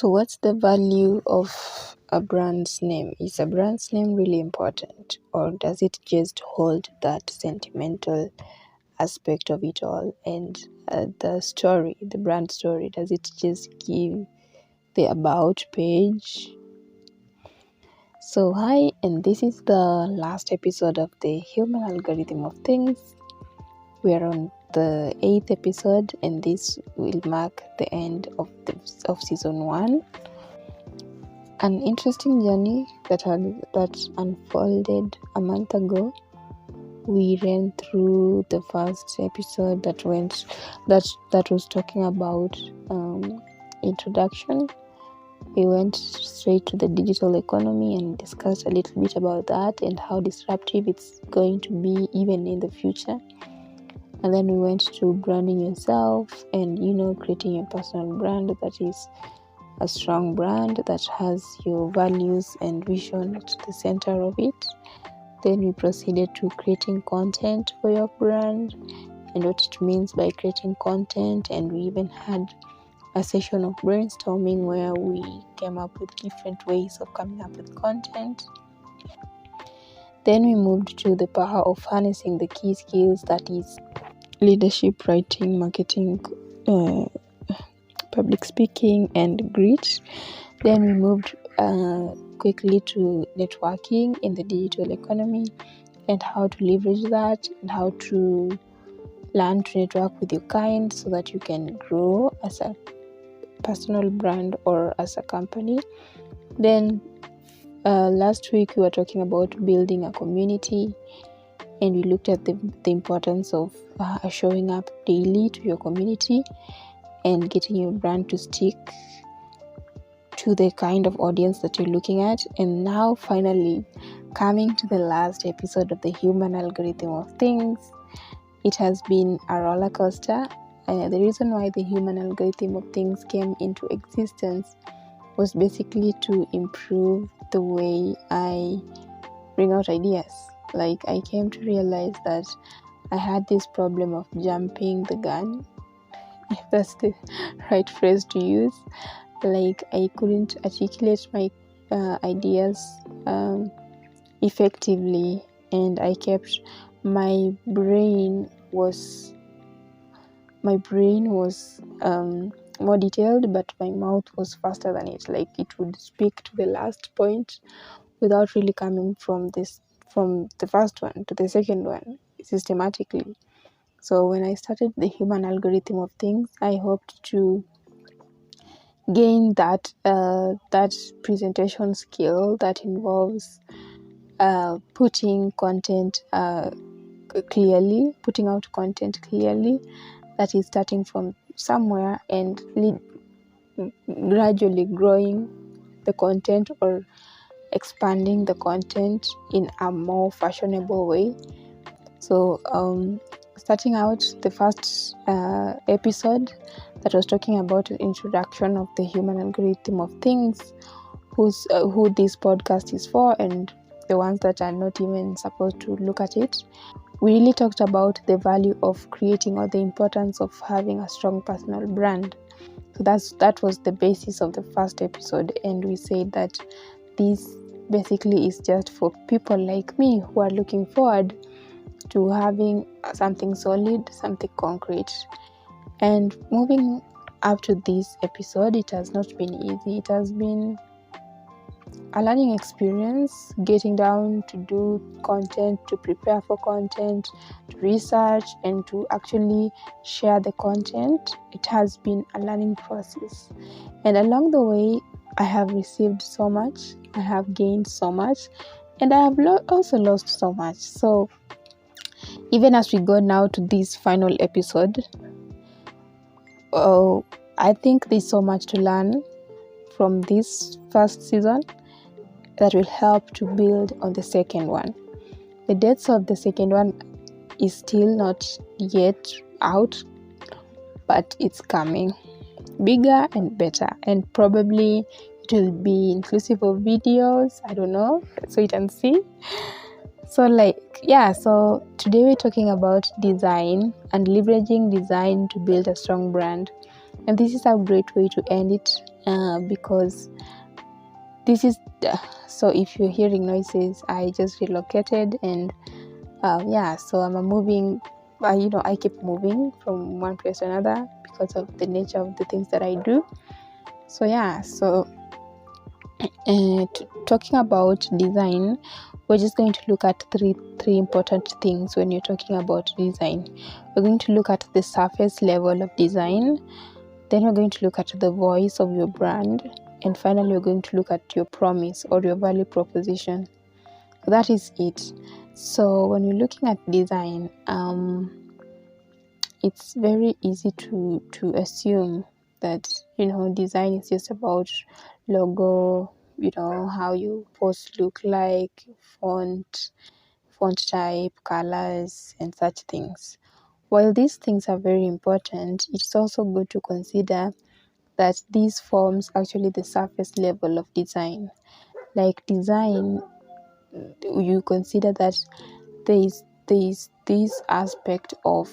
So what's the value of a brand's name? Is a brand's name really important, or does it just hold that sentimental aspect of it all? And the brand story, does it just give the about page? So hi, and this is the last episode of the Human Algorithm of Things. We are on the 8th episode, and this will mark the end of season 1. An interesting journey that unfolded a month ago. We ran through the first episode that was talking about introduction. We went straight to the digital economy and discussed a little bit about that and how disruptive it's going to be even in the future. And then we went to branding yourself and creating a personal brand that is a strong brand that has your values and vision at the center of it. Then we proceeded to creating content for your brand and what it means by creating content, and we even had a session of brainstorming where we came up with different ways of coming up with content. Then we moved to the power of harnessing the key skills, that is leadership, writing, marketing, public speaking, and grit. Then we moved quickly to networking in the digital economy and how to leverage that and how to learn to network with your kind so that you can grow as a personal brand or as a company. Then last week we were talking about building a community, and we looked at the importance of showing up daily to your community and getting your brand to stick to the kind of audience that you're looking at. And now finally coming to the last episode of the Human Algorithm of Things. It has been a roller coaster. The reason why the Human Algorithm of Things came into existence was basically to improve the way I bring out ideas. Like, I came to realize that I had this problem of jumping the gun, if that's the right phrase to use. Like, I couldn't articulate my ideas effectively, and I kept my brain was more detailed, but my mouth was faster than it. Like, it would speak to the last point without really coming from the first one to the second one systematically. So when I started the Human Algorithm of Things, I hoped to gain that presentation skill that involves putting out content clearly, that is starting from somewhere and gradually growing the content or expanding the content in a more fashionable way. So starting out the first episode that was talking about the introduction of the Human Algorithm of Things, who this podcast is for, and the ones that are not even supposed to look at it. We really talked about the value of creating or the importance of having a strong personal brand. So that was the basis of the first episode, and we said that this basically is just for people like me who are looking forward to having something solid, something concrete. And moving up to this episode, it has not been easy. It has been a learning experience, getting down to do content, to prepare for content, to research, and to actually share the content. It has been a learning process. And along the way, I have received so much, I have gained so much, and I have also lost so much. So even as we go now to this final episode, I think there's so much to learn from this first season that will help to build on the second one. The dates of the second one is still not yet out, but it's coming bigger and better, and probably it will be inclusive of videos. I don't know, so you can see. So today we're talking about design and leveraging design to build a strong brand. And this is a great way to end it, because this is so if you're hearing noises, I just relocated, and so I'm moving. I keep moving from one place to another because of the nature of the things that I do. So talking about design, we're just going to look at three important things when you're talking about design. We're going to look at the surface level of design, then we're going to look at the voice of your brand, and finally we're going to look at your promise or your value proposition. That is it. So when you're looking at design, it's very easy to assume that design is just about logo, how your post look like, font type, colors, and such things. While these things are very important, it's also good to consider that these forms actually the surface level of design. Like design, you consider that there is this aspect of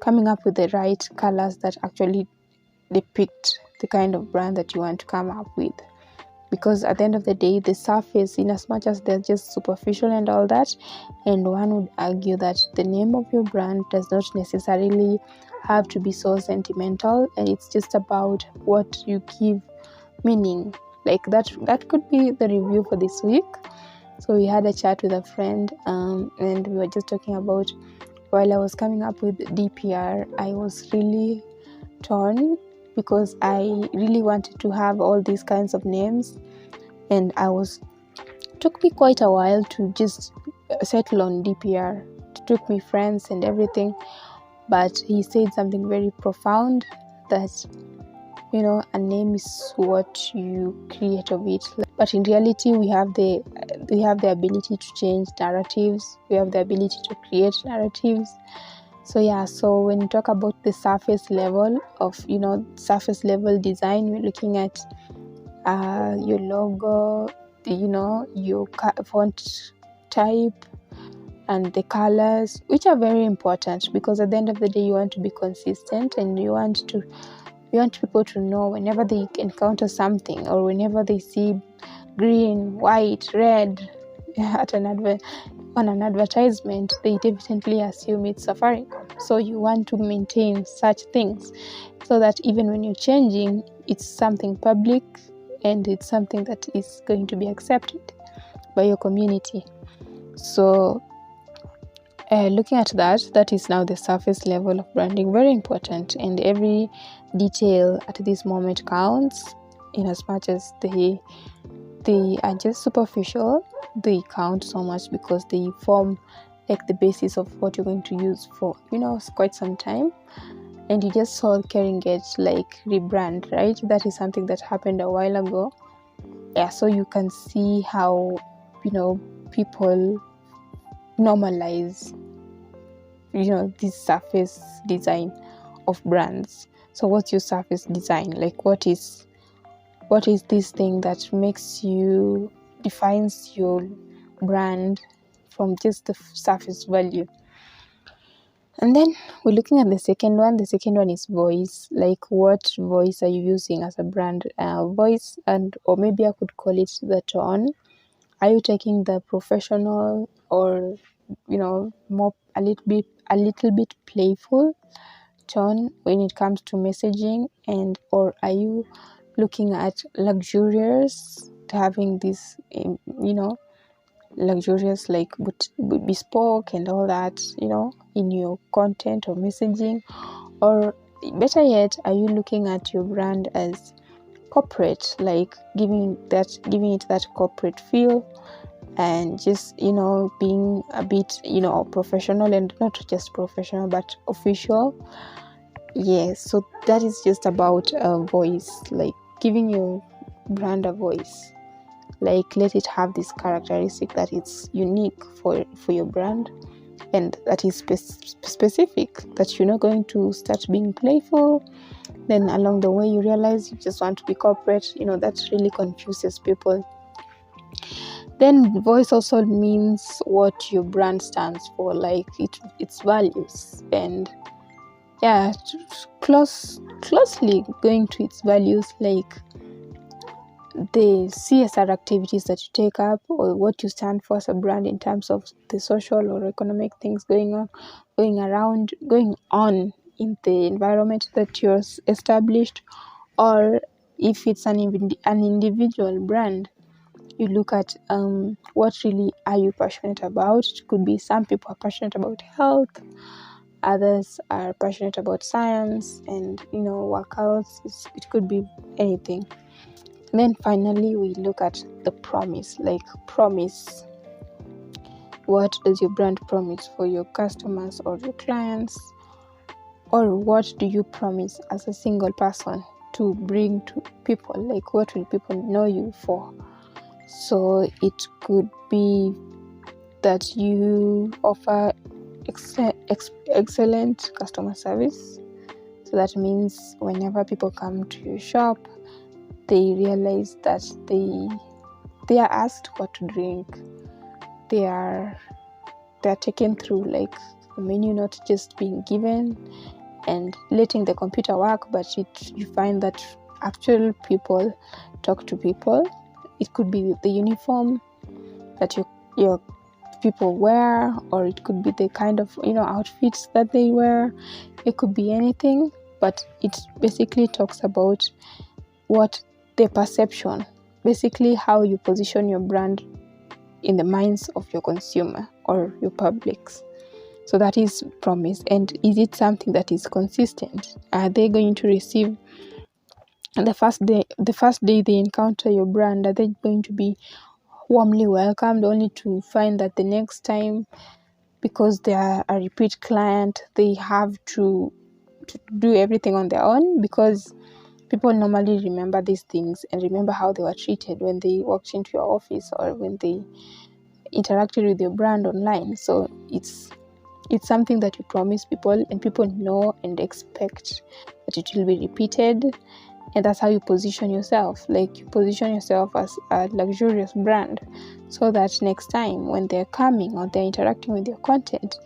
coming up with the right colors that actually depict the kind of brand that you want to come up with. Because at the end of the day, the surface, in as much as they're just superficial and all that, and one would argue that the name of your brand does not necessarily have to be so sentimental, and it's just about what you give meaning. Like that could be the review for this week. So we had a chat with a friend, and we were just talking about, while I was coming up with DPR, I was really torn because I really wanted to have all these kinds of names, and took me quite a while to just settle on DPR. It took me friends and everything, but he said something very profound, that a name is what you create of it. But in reality, we have the ability to change narratives. We have the ability to create narratives. So when you talk about the surface level of surface level design, we're looking at your logo, your font type, and the colors, which are very important, because at the end of the day you want to be consistent, and you want people to know whenever they encounter something, or whenever they see green, white, red on an advertisement, they definitely assume it's Safaricom. So you want to maintain such things so that even when you're changing, it's something public and it's something that is going to be accepted by your community. So looking at that is now the surface level of branding. Very important, and every detail at this moment counts, in as much as they are just superficial. They count so much because they form like the basis of what you're going to use for quite some time. And you just saw Kering like rebrand, right? That is something that happened a while ago. So you can see how people normalize this surface design of brands. So what's your surface design? Like what is this thing that defines your brand from just the surface value? And then we're looking at the second one. The second one is voice. Like what voice are you using as a brand? Voice, or maybe I could call it the tone. Are you taking the professional, or more a little bit playful tone when it comes to messaging? And or are you looking at luxurious, having this luxurious, like bespoke and all that in your content or messaging? Or better yet, are you looking at your brand as corporate, like giving it that corporate feel, and just being a bit professional, and not just professional but official? Yes. So that is just about voice, like giving your brand a voice. Like let it have this characteristic that it's unique for your brand, and that is specific, that you're not going to start being playful, then along the way you realize you just want to be corporate. That really confuses people. Then voice also means what your brand stands for, like its values. And closely going to its values, like the CSR activities that you take up, or what you stand for as a brand in terms of the social or economic things going on in the environment that you're established. Or if it's an individual brand, you look at what really are you passionate about. It could be some people are passionate about health, others are passionate about science and workouts. It could be anything. And then finally we look at the promise. What does your brand promise for your customers or your clients? Or what do you promise as a single person to bring to people? Like, what will people know you for? So it could be that you offer excellent customer service. So that means whenever people come to your shop, they realize that they are asked what to drink. They're taken through like the menu, not just being given and letting the computer work, but you find that actual people talk to people. It could be the uniform that your people wear, or it could be the kind of outfits that they wear. It could be anything, but it basically talks about what the perception, basically how you position your brand in the minds of your consumer or your publics. So that is promise. And is it something that is consistent? Are they going to receive the first day they encounter your brand? Are they going to be warmly welcomed, only to find that the next time, because they are a repeat client, they have to do everything on their own? Because people normally remember these things and remember how they were treated when they walked into your office or when they interacted with your brand online. So it's something that you promise people, and people know and expect that it will be repeated. And that's how you position yourself. Like, you position yourself as a luxurious brand, so that next time when they're coming or they're interacting with your content,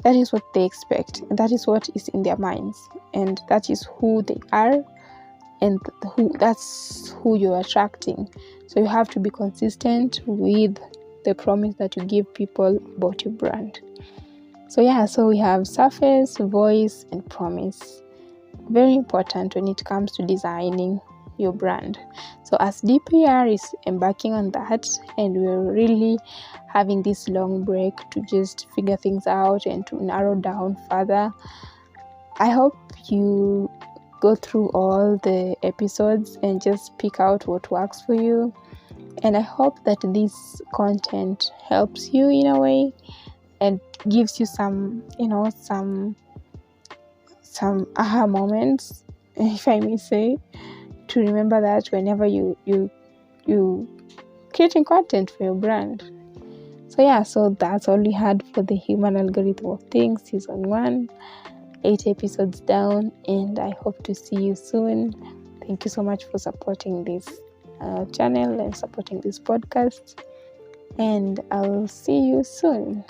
that is what they expect, and that is what is in their minds, and that is who they are, and that's who you're attracting. So you have to be consistent with the promise that you give people about your brand. So we have surface, voice, and promise. Very important when it comes to designing your brand. So as DPR is embarking on that, and we're really having this long break to just figure things out and to narrow down further, I hope you go through all the episodes and just pick out what works for you. And I hope that this content helps you in a way and gives you some aha moments, if I may say, to remember that whenever you creating content for your brand. So that's all we had for the Human Algorithm of Things season 1, 8 episodes down, and I hope to see you soon. Thank you so much for supporting this channel and supporting this podcast, and I'll see you soon.